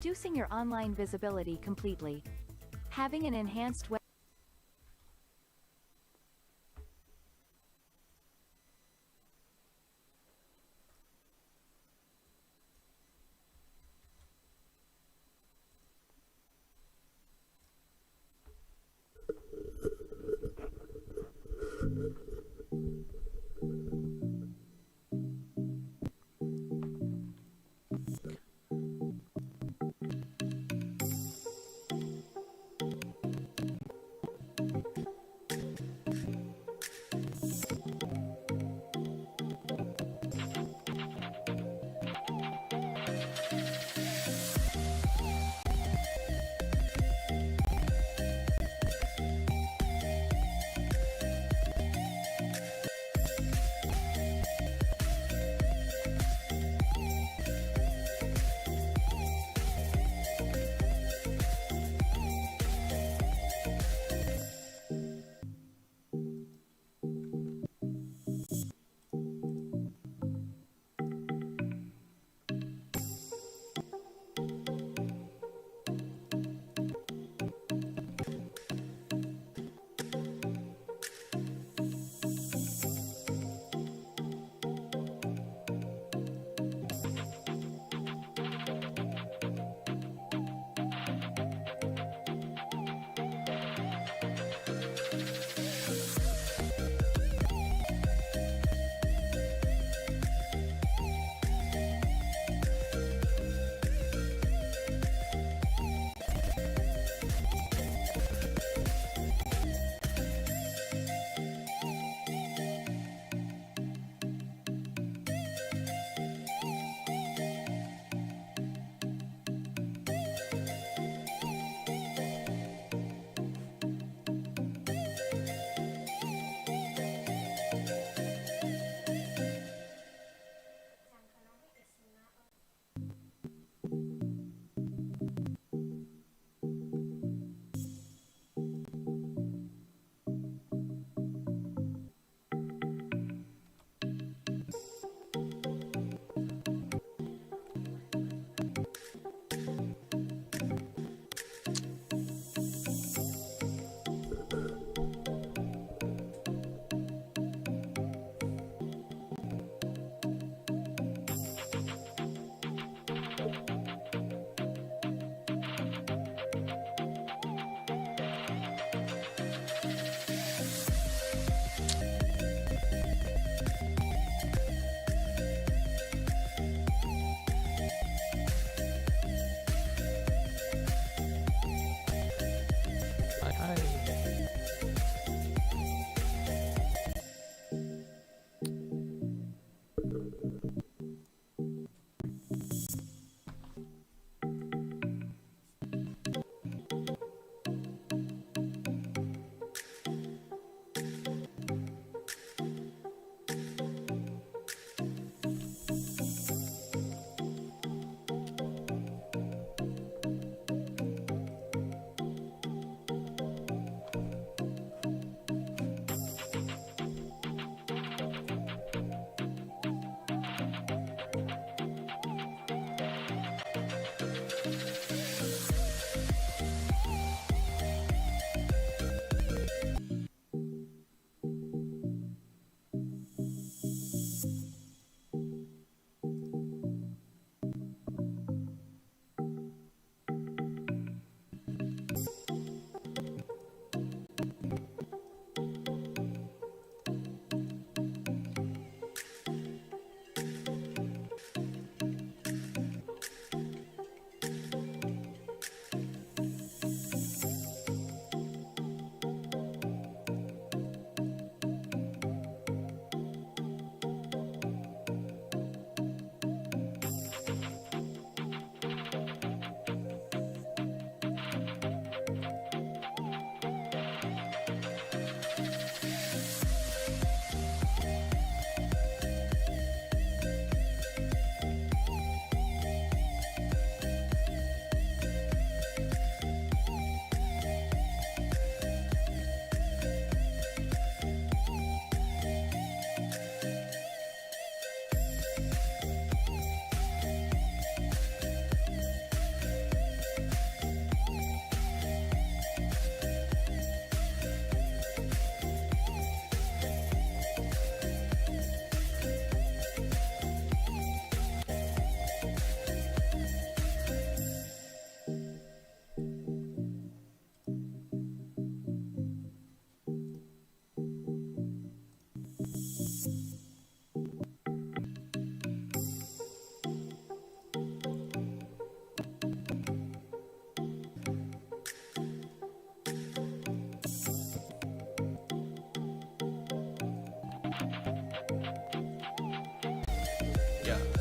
reducing your online visibility completely. Having an enhanced web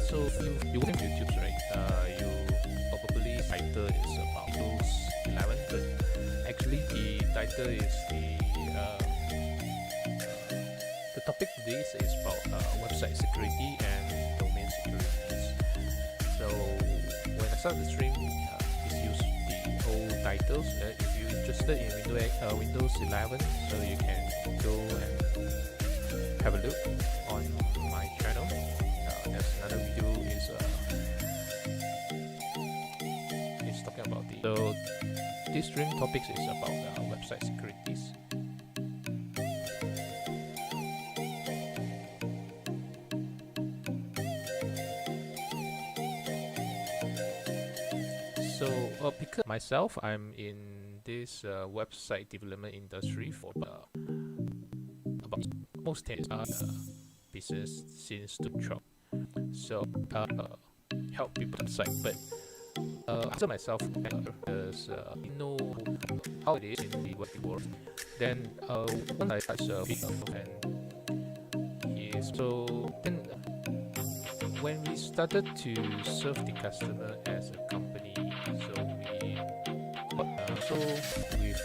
So you watch YouTube, right? You probably title is about Windows 11, but actually the title is the topic today is about website security and domain securities. So when I start the stream, just use the old titles. If you're interested in Windows 11, so you can go and have a look on my channel. There's another video is talking about the. So this stream topics is about website securities. So because myself, I'm in this website development industry for about almost 10 years. Business since 2012. So help people website, but after myself, because you know how it is in the web world. Then once I touch and so then when we started to serve the customer as a company, so we so with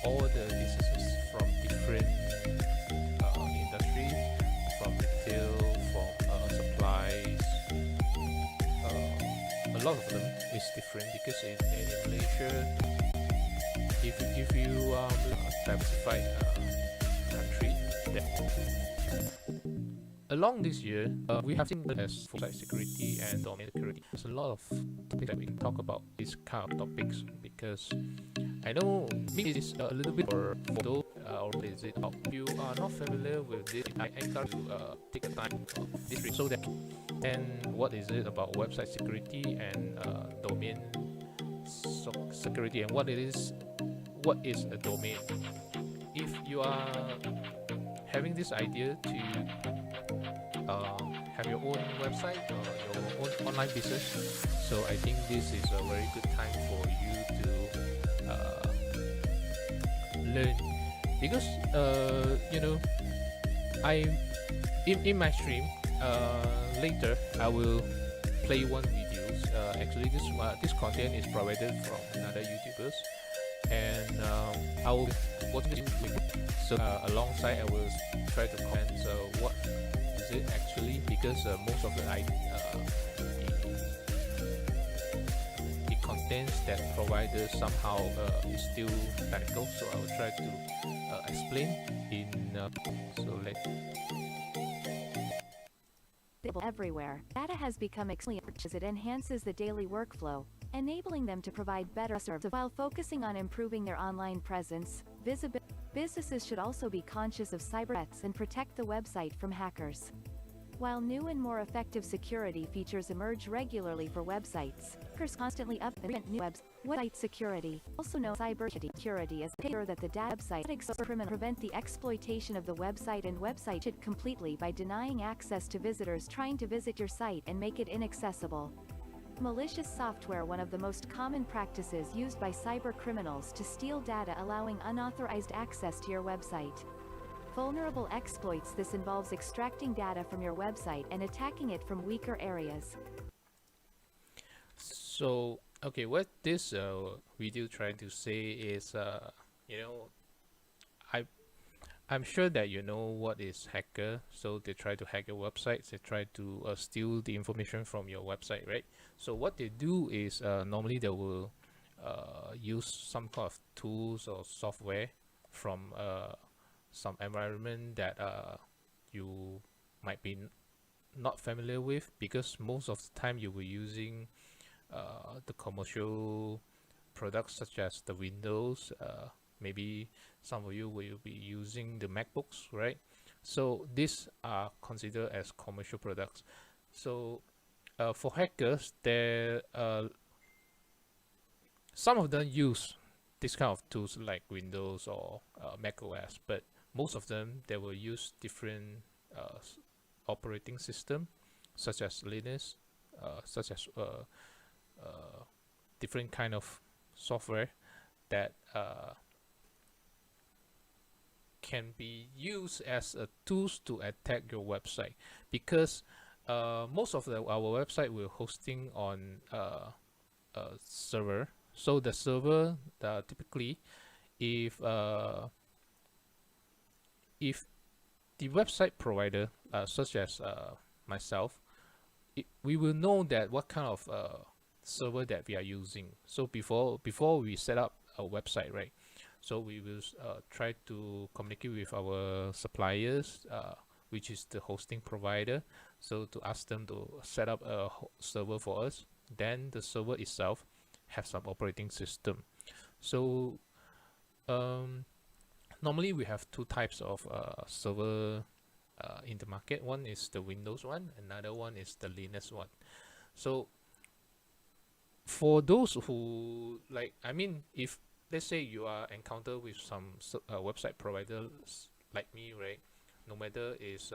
all the businesses from different industry, from retail, from supplies. A lot of them is different because in Malaysia, if you diversified country, then along this year, we have seen as website security and domain security. There's a lot of topics that we can talk about these kind of topics because I know maybe it's a little bit for those or is it if you are not familiar with this, I encourage you to take a time this read so that and what is it about website security and domain security and what is a domain. If you are having this idea to have your own website or your own online business, so I think this is a very good time for you to learn because you know I in my stream later I will play one videos. Actually this content is provided from another YouTubers, and I will watch it with so alongside I will try to comment what is it actually, because most of the contents that provided somehow is still technical, so I will try to explain in so let everywhere. Data has become extremely rich as it enhances the daily workflow, enabling them to provide better service while focusing on improving their online presence, visibility. Businesses should also be conscious of cyber threats and protect the website from hackers. While new and more effective security features emerge regularly for websites, hackers constantly update new website security, also known as cybersecurity, is sure that the website criminals prevent the exploitation of the website and website it completely by denying access to visitors trying to visit your site and make it inaccessible. Malicious software, one of the most common practices used by cyber criminals to steal data allowing unauthorized access to your website. Vulnerable exploits. This involves extracting data from your website and attacking it from weaker areas. So okay, what this video trying to say is you know I'm sure that you know what is hacker. So they try to hack your website, they try to steal the information from your website, right? So what they do is normally they will use some kind of tools or software from some environment that you might be not familiar with, because most of the time you were using the commercial products such as the Windows. Maybe some of you will be using the MacBooks, right? So these are considered as commercial products. So for hackers, there some of them use this kind of tools like Windows or Mac OS, but most of them they will use different operating system such as Linux, such as different kind of software that can be used as a tools to attack your website, because most of our website we're hosting on a server. So the server typically, if the website provider, such as myself, we will know that what kind of server that we are using. So before we set up a website, right? So we will try to communicate with our suppliers, which is the hosting provider. So to ask them to set up a server for us. Then the server itself have some operating system. So normally we have two types of server in the market. One is the Windows one, another one is the Linux one. So for those who if let's say you are encounter with some website providers like me, right? No matter is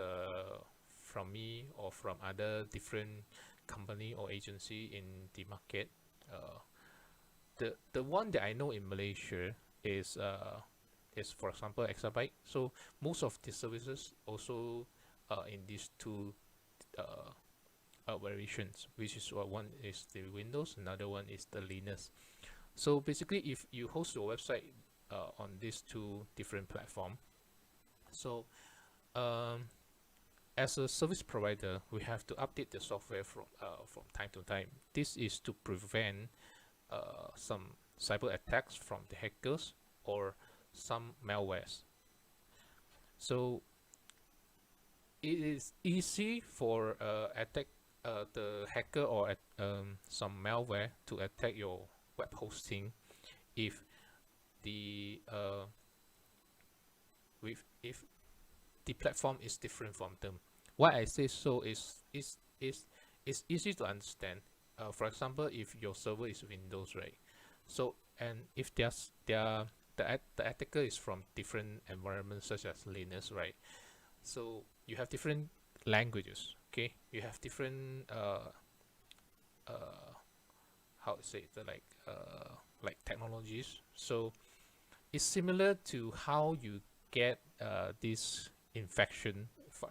from me or from other different company or agency in the market, the one that I know in Malaysia is for example Exabyte. So most of the services also in these two variations, which is one is the Windows, another one is the Linux. So basically, if you host your website on these two different platforms, so as a service provider, we have to update the software from time to time. This is to prevent some cyber attacks from the hackers or some malwares. So it is easy for the hacker or some malware to attack your web hosting if the if the platform is different from them. Why I say so is easy to understand. For example, if your server is Windows, right? So and if the attacker is from different environments such as Linux, right? So you have different languages, okay? You have different how to say it, like technologies. So it's similar to how you get this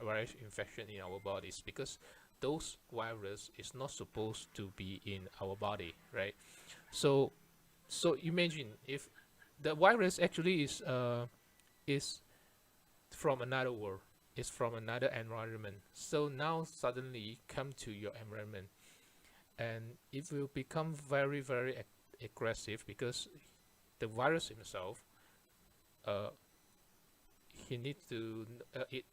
virus infection in our bodies, because those virus is not supposed to be in our body, right? So imagine if the virus actually is from another world, is from another environment. So now suddenly come to your environment, and it will become very, very aggressive, because the virus himself, he needs to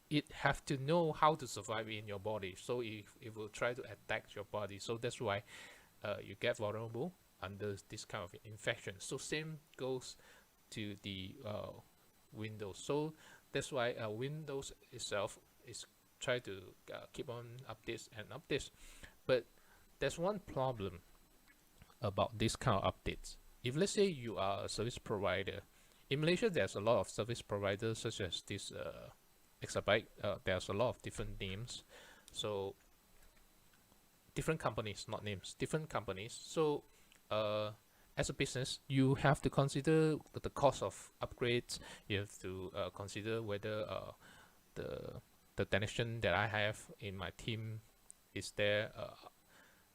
it have to know how to survive in your body. So it will try to attack your body. So that's why you get vulnerable under this kind of infection. So same goes to the Windows. So that's why Windows itself is try to keep on updates and updates. But there's one problem about this kind of updates. If let's say you are a service provider, in Malaysia there's a lot of service providers such as this Exabyte. There's a lot of different names, so different companies, not names, different companies. So as a business, you have to consider the cost of upgrades. You have to consider whether the technician that I have in my team is there,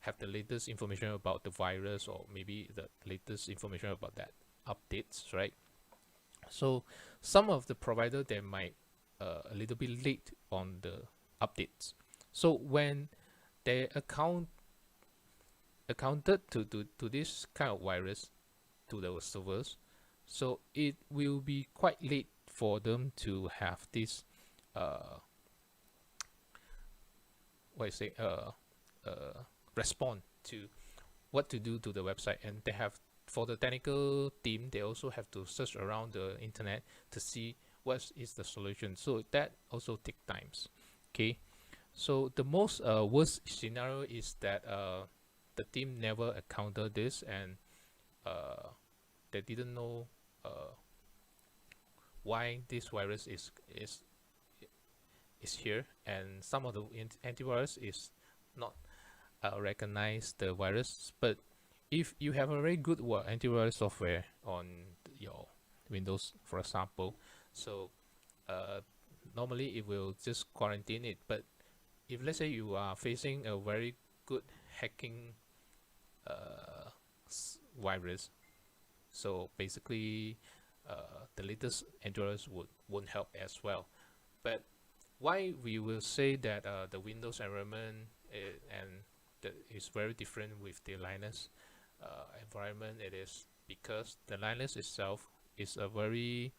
have the latest information about the virus, or maybe the latest information about that updates, right? So some of the provider, they might a little bit late on the updates. So when they accounted to this kind of virus to those servers, so it will be quite late for them to have this respond to what to do to the website. And they have, for the technical team, they also have to search around the internet to see what is the solution. So that also take times. Okay, so the most worst scenario is that the team never encountered this, and they didn't know why this virus is here, and some of the antivirus is not recognize the virus. But if you have a very good antivirus software on your Windows, for example, so normally it will just quarantine it. But if let's say you are facing a very good hacking virus, so basically the latest antivirus won't help as well. But why we will say that the Windows environment and that is very different with the Linux environment, it is because the Linux itself is a very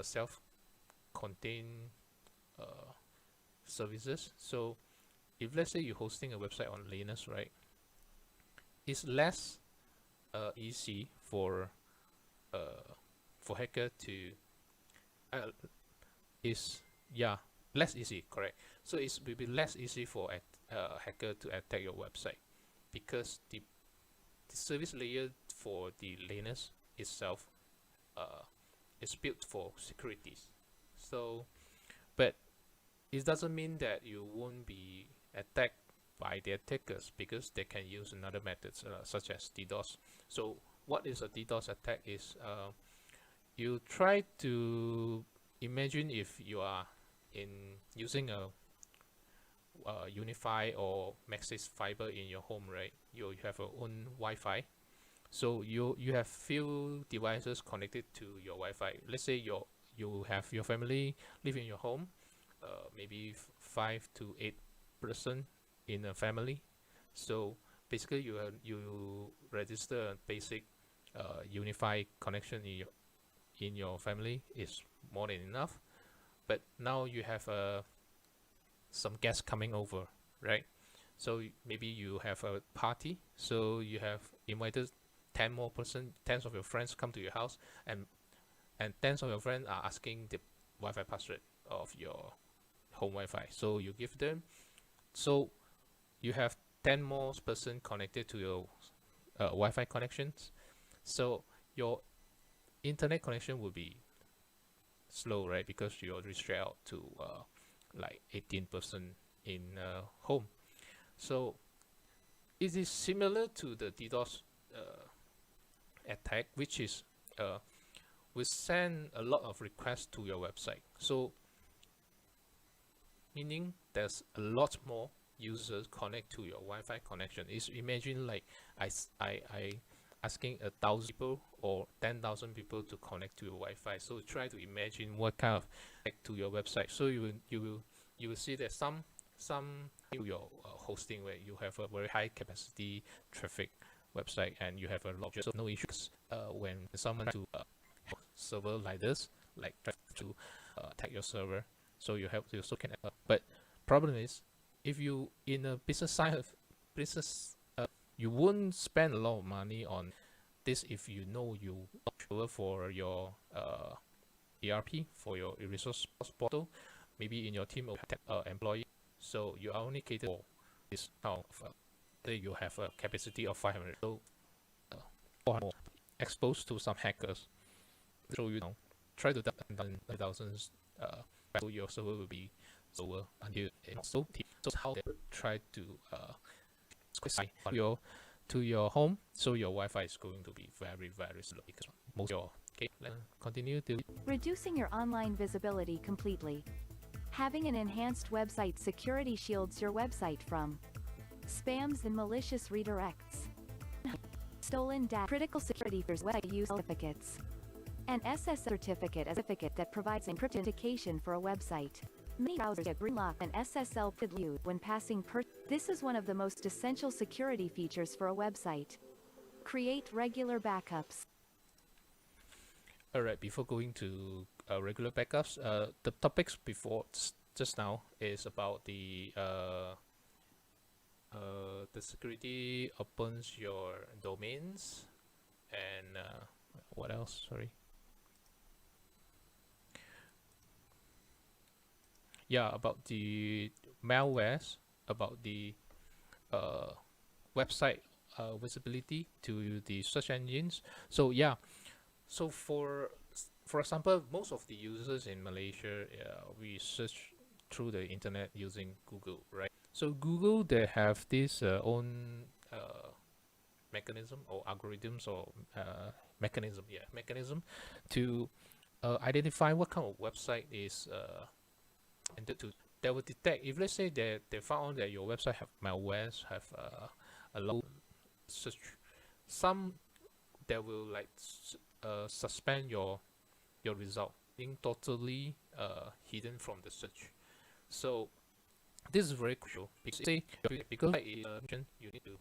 self-contained services. So if let's say you're hosting a website on Linux, right, it's less easy for hacker to is yeah less easy, correct. So it will be less easy for a hacker to attack your website because the service layer for the Linux itself is built for securities. So but it doesn't mean that you won't be attacked by the attackers, because they can use another methods such as DDoS. So what is a DDoS attack is you try to imagine if you are in using a Unify or Maxis fiber in your home, right? You have your own Wi-Fi. So you have few devices connected to your Wi-Fi. Let's say you have your family live in your home, maybe 5 to 8 person in a family. So basically you register a basic Unify connection in your family is more than enough. But now you have some guests coming over, right? So maybe you have a party, so you have invited 10 of your friends come to your house, and 10 of your friends are asking the Wi-Fi password of your home Wi-Fi. So you give them, so you have 10 more person connected to your Wi-Fi connections. So your internet connection will be slow, right? Because you're restricted out to like 18% in home. So it is similar to the DDoS attack, which is we send a lot of requests to your website. So meaning there's a lot more users connect to your Wi-Fi connection. Is imagine like I asking 1,000 people or 10,000 people to connect to your Wi-Fi. So try to imagine what kind of connect to your website. So you will see that some your hosting where you have a very high capacity traffic website and you have a lot of no issues when someone to server like this, like try to attack your server. So you have to can but problem is if you in a business side of business, you won't spend a lot of money on this if you know you sure for your ERP, for your resource portal. Maybe in your team of employee, so you are only catered for this kind of you have a capacity of 500, so 400 exposed to some hackers. So you know, try to done thousands so your server will be slower until so how they try to to your home, so your Wi-Fi is going to be very slow because most of your okay. Let's continue to Reducing your online visibility completely. Having an enhanced website security shields your website from spams and malicious redirects, stolen data, critical security features, website use certificates. An SS certificate is a certificate that provides encrypted authentication for a website. Many browsers agree lock an SSL PID when passing per. This is one of the most essential security features for a website. Create regular backups. Alright, before going to regular backups, the topics before just now is about the security opens your domains and what else? Sorry. Yeah, about the malwares, about the website visibility to the search engines. So yeah, so for example, most of the users in Malaysia, we search through the internet using Google, right? So Google, they have this own mechanism or algorithms or mechanism to identify what kind of website is intended to. They will detect if, let's say, they found that your website have malwares, have a low search. Some that will like suspend your result, being totally hidden from the search. So this is very crucial because say because you need to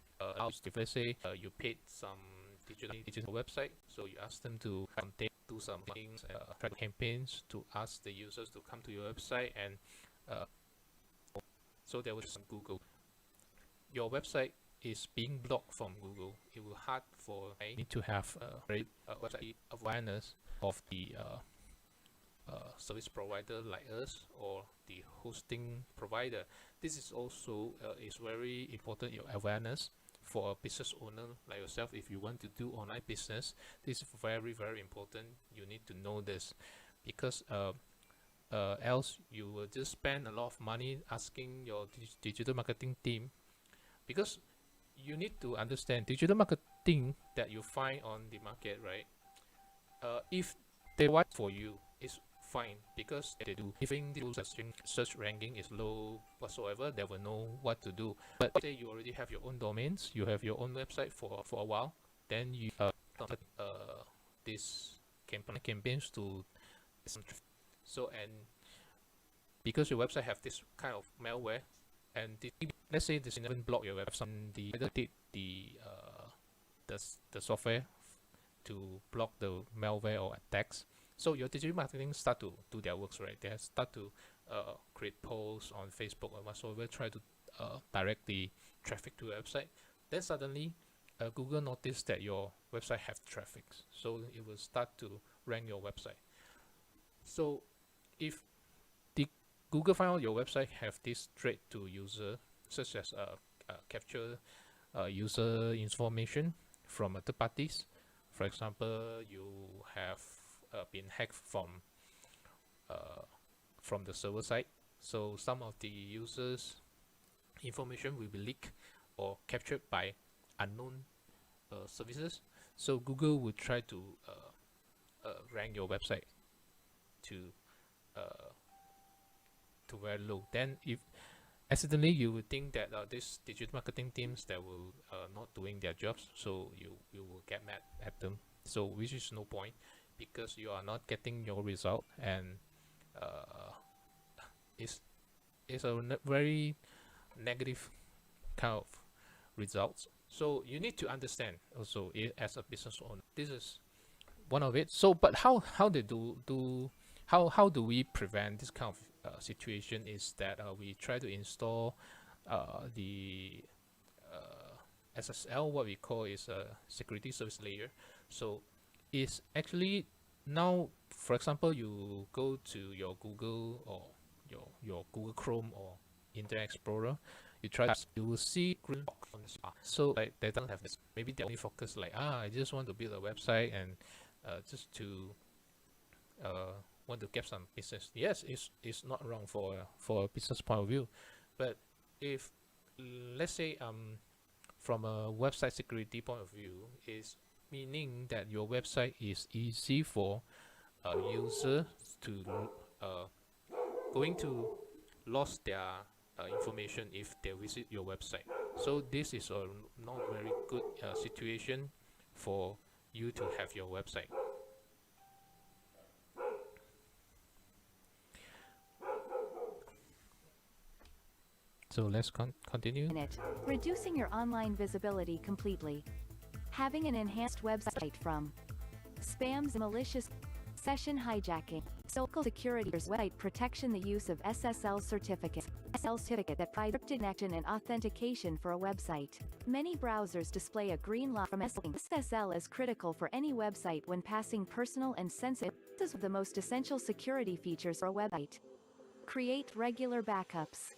if let's say you paid some digital website, so you ask them to do some things, try campaigns to ask the users to come to your website, and so there was some Google. Your website is being blocked from Google. It will hard for me to have very website awareness of the service provider like us or the hosting provider. This is also is very important, your awareness for a business owner like yourself. If you want to do online business, this is very important. You need to know this, because else you will just spend a lot of money asking your digital marketing team, because you need to understand digital marketing that you find on the market, right? If they work for you, it's fine, because they do. If the search ranking is low whatsoever, they will know what to do. But say you already have your own domains, you have your own website for a while, then you this campaigns to so, and because your website have this kind of malware, and let's say this even block your website, the either did the software to block the malware or attacks. So your digital marketing start to do their works, right? They start to create posts on Facebook or whatsoever, try to direct the traffic to your website. Then suddenly Google noticed that your website have traffic, so it will start to rank your website. So if the Google find out your website have this trait to user, such as capture user information from third parties. For example, you have been hacked from the server side, so some of the users' information will be leaked or captured by unknown services. So Google will try to rank your website to very low. Then if accidentally you would think that this digital marketing teams that will not doing their jobs, so you will get mad at them. So which is no point, because you are not getting your result, and it's a very negative kind of results. So you need to understand also as a business owner. This is one of it. So, but how do we prevent this kind of situation? Is that we try to install the SSL, what we call is a security service layer. So it's actually now, for example, you go to your Google or your Google Chrome or Internet Explorer, you try, you will see green box on this bar. So like they don't have this. Maybe they only focus like, I just want to build a website and just to want to get some business. Yes, it's not wrong for a business point of view, but if let's say from a website security point of view, is meaning that your website is easy for a user to going to lose their information if they visit your website. So this is a not very good situation for you to have your website. So let's continue. Reducing your online visibility completely. Having an enhanced website from spams and malicious session hijacking. Social security's website protection. The use of SSL certificates. SSL certificate that provides connection and authentication for a website. Many browsers display a green light from SSL. SSL is critical for any website when passing personal and sensitive. This is the most essential security features for a website. Create regular backups.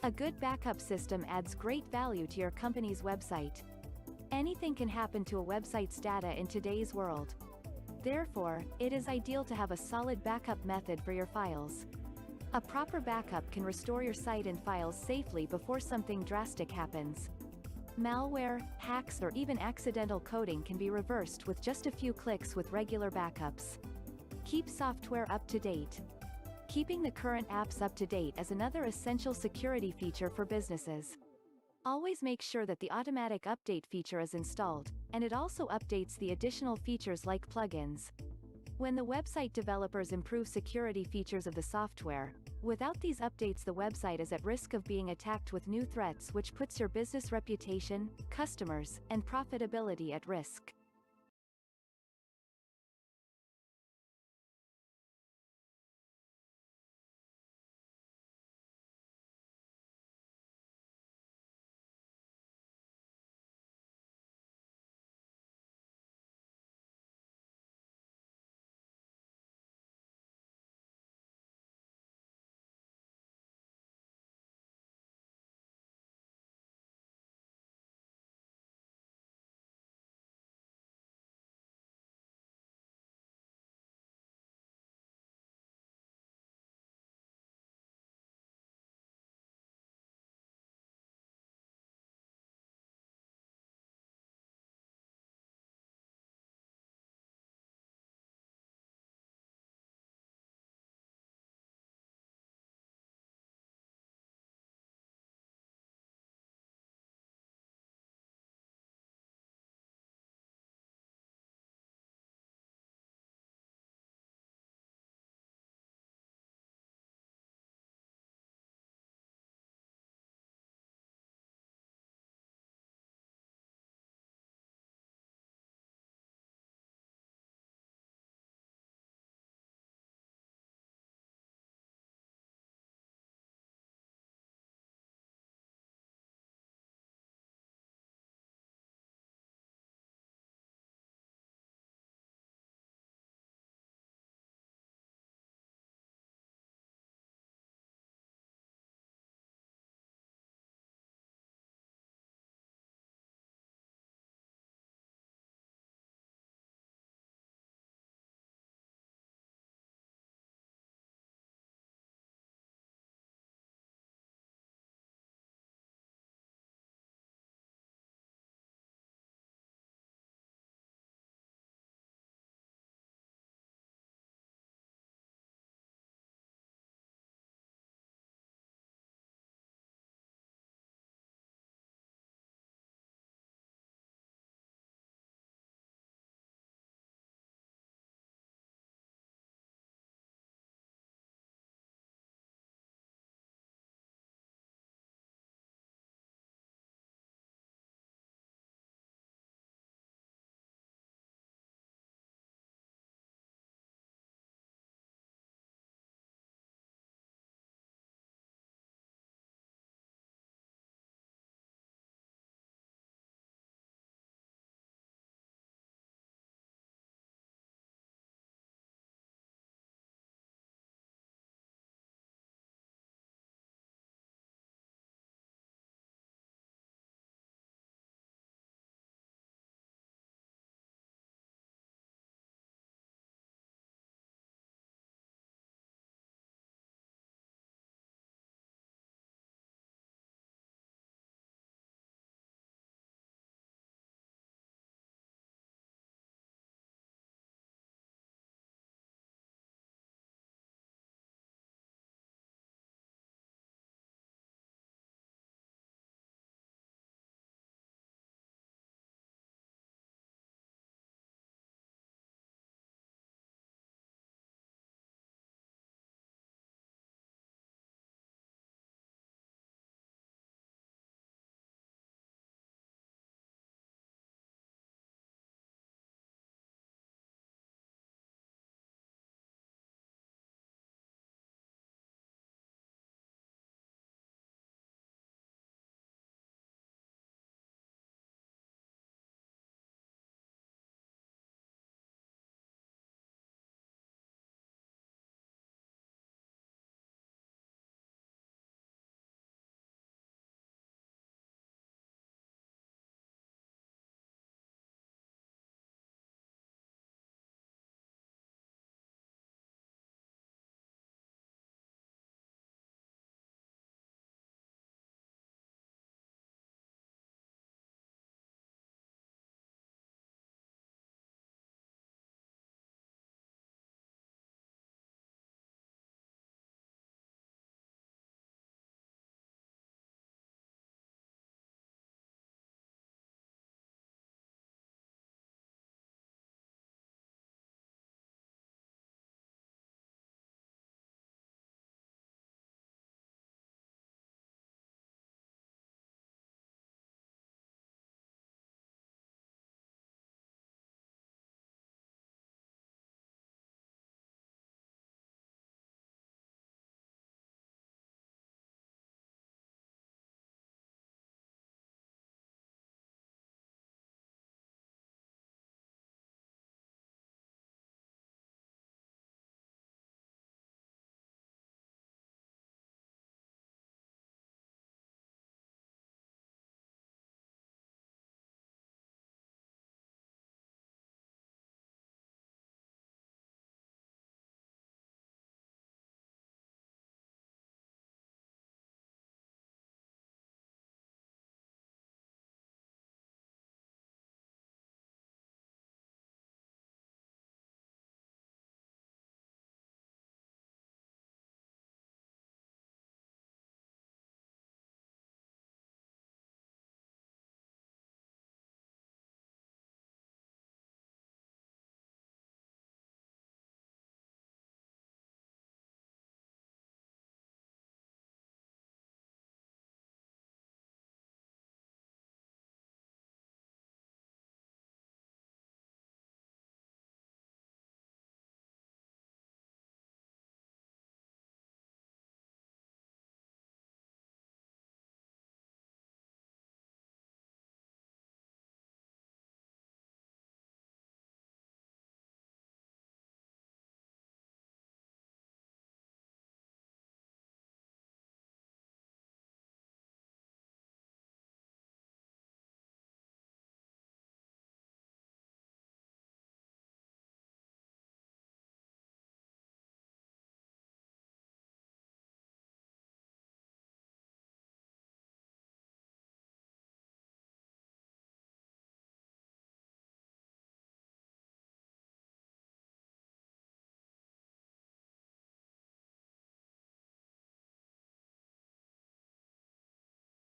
A good backup system adds great value to your company's website. Anything can happen to a website's data in today's world. Therefore, it is ideal to have a solid backup method for your files. A proper backup can restore your site and files safely before something drastic happens. Malware, hacks, or even accidental coding can be reversed with just a few clicks with regular backups. Keep software up to date. Keeping the current apps up to date is another essential security feature for businesses. Always make sure that the automatic update feature is installed, and it also updates the additional features like plugins. When the website developers improve security features of the software, without these updates the website is at risk of being attacked with new threats, which puts your business reputation, customers, and profitability at risk.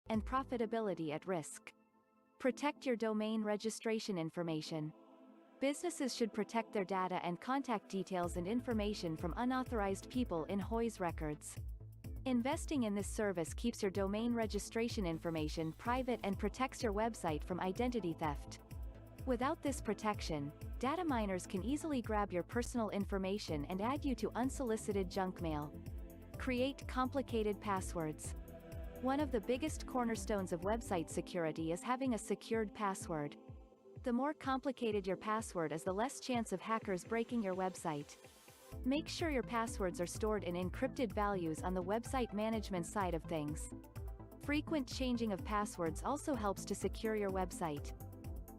and profitability at risk. Protect your domain registration information. Businesses should protect their data and contact details and information from unauthorized people in HOIS records. Investing in this service keeps your domain registration information private and protects your website from identity theft. Without this protection, data miners can easily grab your personal information and add you to unsolicited junk mail. Create complicated passwords. One of the biggest cornerstones of website security is having a secured password. The more complicated your password is, the less chance of hackers breaking your website. Make sure your passwords are stored in encrypted values on the website management side of things. Frequent changing of passwords also helps to secure your website.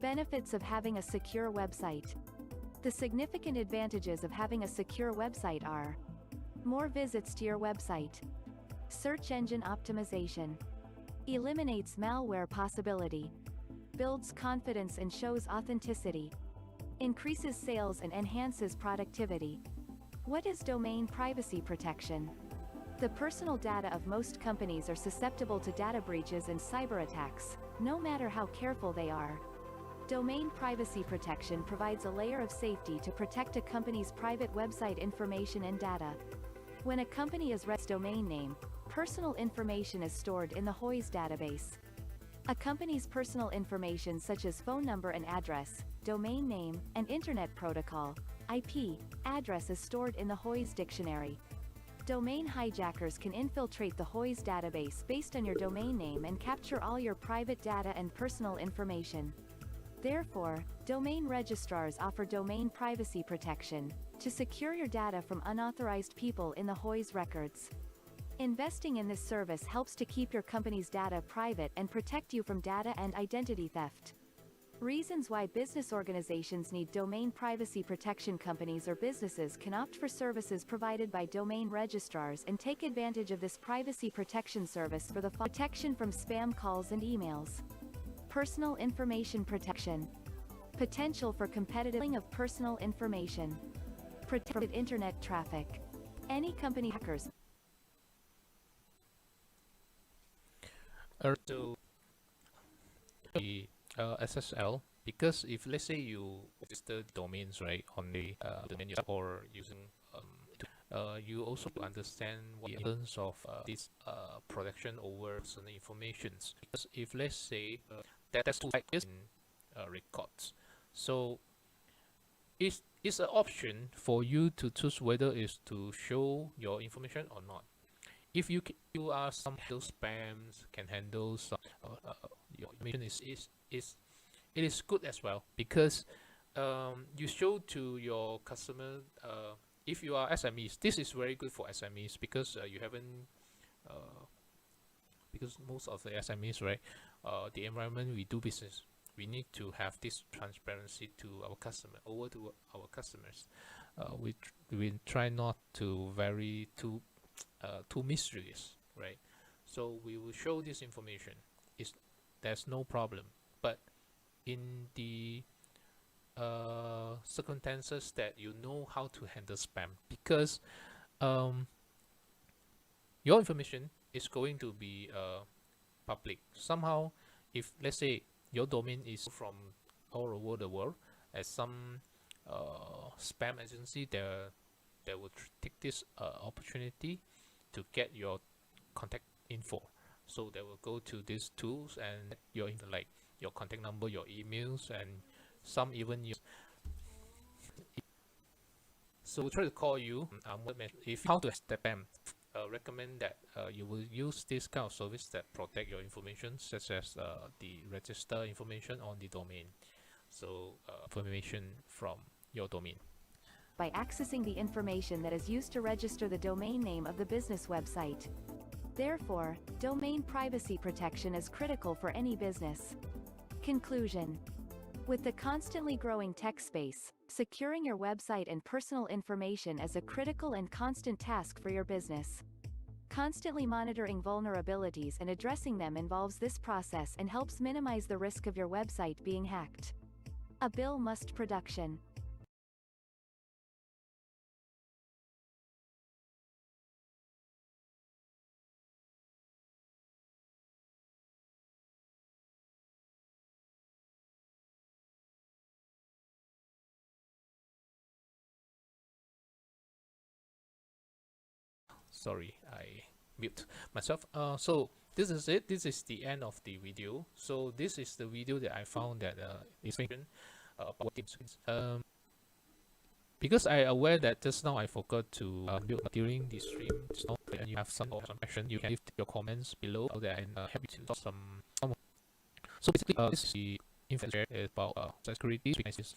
Benefits of having a secure website. The significant advantages of having a secure website are: more visits to your website, search engine optimization, eliminates malware possibility, builds confidence and shows authenticity, increases sales and enhances productivity. What is domain privacy protection? The personal data of most companies are susceptible to data breaches and cyber attacks, no matter how careful they are. Domain privacy protection provides a layer of safety to protect a company's private website information and data. When a company is registered domain name, personal information is stored in the HOIS database. A company's personal information such as phone number and address, domain name, and internet protocol, IP, address is stored in the HOIS dictionary. Domain hijackers can infiltrate the HOIS database based on your domain name and capture all your private data and personal information. Therefore, domain registrars offer domain privacy protection to secure your data from unauthorized people in the HOIS records. Investing in this service helps to keep your company's data private and protect you from data and identity theft. Reasons why business organizations need domain privacy protection: companies or businesses can opt for services provided by domain registrars and take advantage of this privacy protection service for the protection from spam calls and emails. Personal information protection. Potential for competitive of personal information. Protected internet traffic. Any company hackers. So the SSL, because if let's say you register domains right on the domain or using you also understand what the importance of this protection over personal informations. Because if let's say that's too is in records, so it's an option for you to choose whether it's to show your information or not. If you are some handle spams, can handle some your information it is good as well, because you show to your customer. If you are SMEs, this is very good for SMEs, because you haven't because most of the SMEs, right, the environment we do business, we need to have this transparency to our customer, over to our customers. We try not to very too mysterious, right? So we will show this information. There's no problem. But in the circumstances that you know how to handle spam, because your information is going to be public somehow. If let's say your domain is from all over the world, as some spam agency, they will take this opportunity to get your contact info. So they will go to these tools and your like your contact number, your emails, and some even use. So we'll try to call you. If how to spam, recommend that you will use this kind of service that protect your information, such as the register information on the domain. So information from your domain. By accessing the information that is used to register the domain name of the business website. Therefore, domain privacy protection is critical for any business. Conclusion. With the constantly growing tech space, securing your website and personal information is a critical and constant task for your business. Constantly monitoring vulnerabilities and addressing them involves this process and helps minimize the risk of your website being hacked. A Bill Must production. sorry, I mute myself. So this is it. This is the end of the video. So this is the video that I found that is about this. Because I aware that just now I forgot to build during the stream. So when you have some question, you can leave your comments below so that I can help you to solve some. So basically, this is the information about security, weaknesses,